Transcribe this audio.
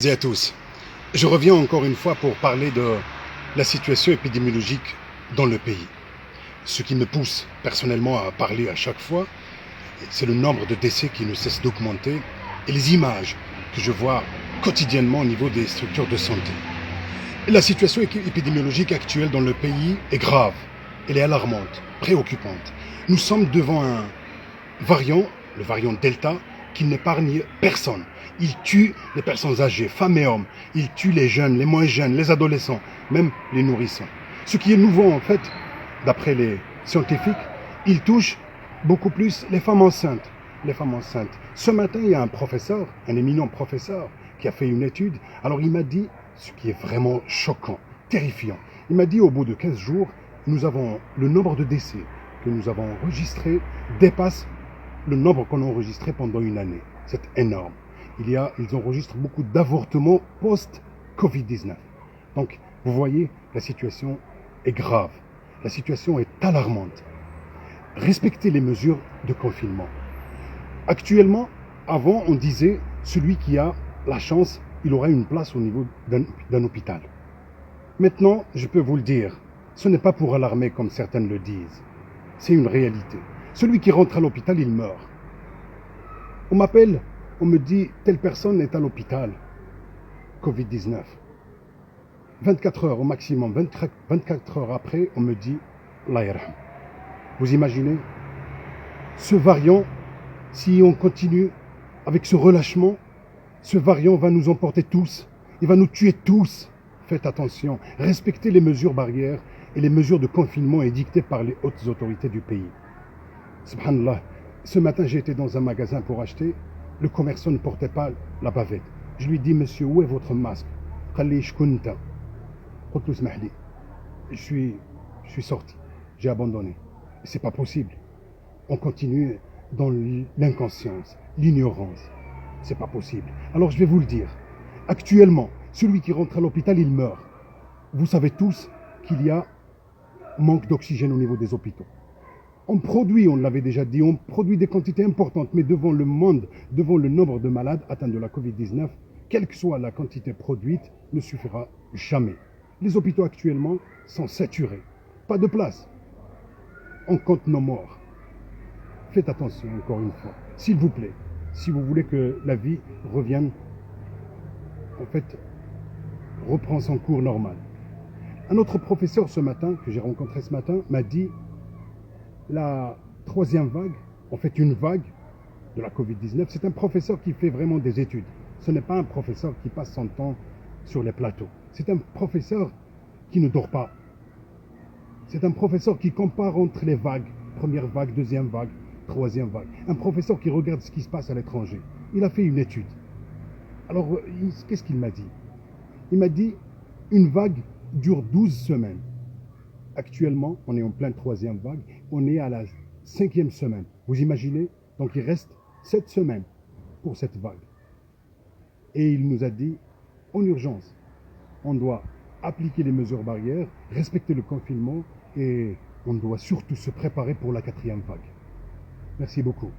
À tous. Je reviens encore une fois pour parler de la situation épidémiologique dans le pays. Ce qui me pousse personnellement à parler à chaque fois, c'est le nombre de décès qui ne cesse d'augmenter et les images que je vois quotidiennement au niveau des structures de santé. Et la situation épidémiologique actuelle dans le pays est grave, elle est alarmante, préoccupante. Nous sommes devant un variant, le variant Delta, qui n'épargne personne. Il tue les personnes âgées, femmes et hommes. Il tue les jeunes, les moins jeunes, les adolescents, même les nourrissons. Ce qui est nouveau en fait, d'après les scientifiques, il touche beaucoup plus les femmes enceintes. Les femmes enceintes. Ce matin, il y a un professeur, un éminent professeur, qui a fait une étude. Alors il m'a dit, ce qui est vraiment choquant, terrifiant, il m'a dit au bout de 15 jours, nous avons le nombre de décès que nous avons enregistrés dépasse le nombre qu'on a enregistré pendant une année. C'est énorme. Ils enregistrent beaucoup d'avortements post-Covid-19. Donc, vous voyez, la situation est grave. La situation est alarmante. Respectez les mesures de confinement. Actuellement, avant, on disait, celui qui a la chance, il aura une place au niveau d'un hôpital. Maintenant, je peux vous le dire, ce n'est pas pour alarmer comme certains le disent. C'est une réalité. Celui qui rentre à l'hôpital, il meurt. On m'appelle, on me dit, telle personne est à l'hôpital, Covid-19. 24 heures au maximum, 24 heures après, on me dit, Allah yarham. Vous imaginez? Ce variant, si on continue avec ce relâchement, ce variant va nous emporter tous. Il va nous tuer tous. Faites attention. Respectez les mesures barrières et les mesures de confinement édictées par les hautes autorités du pays. Subhanallah. Ce matin, j'ai été dans un magasin pour acheter. Le commerçant ne portait pas la bavette. Je lui dis, monsieur, où est votre masque? Je suis sorti. J'ai abandonné. C'est pas possible. On continue dans l'inconscience, l'ignorance. C'est pas possible. Alors je vais vous le dire. Actuellement, celui qui rentre à l'hôpital, il meurt. Vous savez tous qu'il y a manque d'oxygène au niveau des hôpitaux. On produit, on l'avait déjà dit, on produit des quantités importantes, mais devant le monde, devant le nombre de malades atteints de la Covid-19, quelle que soit la quantité produite, ne suffira jamais. Les hôpitaux actuellement sont saturés. Pas de place. On compte nos morts. Faites attention encore une fois, s'il vous plaît, si vous voulez que la vie revienne, en fait, reprend son cours normal. Un autre professeur ce matin, que j'ai rencontré ce matin, m'a dit la troisième vague, en fait une vague de la Covid-19, c'est un professeur qui fait vraiment des études. Ce n'est pas un professeur qui passe son temps sur les plateaux. C'est un professeur qui ne dort pas. C'est un professeur qui compare entre les vagues, première vague, deuxième vague, troisième vague. Un professeur qui regarde ce qui se passe à l'étranger. Il a fait une étude. Alors, qu'est-ce qu'il m'a dit? Il m'a dit, une vague dure 12 semaines. Actuellement, on est en pleine troisième vague. On est à la 5e semaine. Vous imaginez? Donc, il reste 7 semaines pour cette vague. Et il nous a dit, en urgence, on doit appliquer les mesures barrières, respecter le confinement et on doit surtout se préparer pour la 4e vague. Merci beaucoup.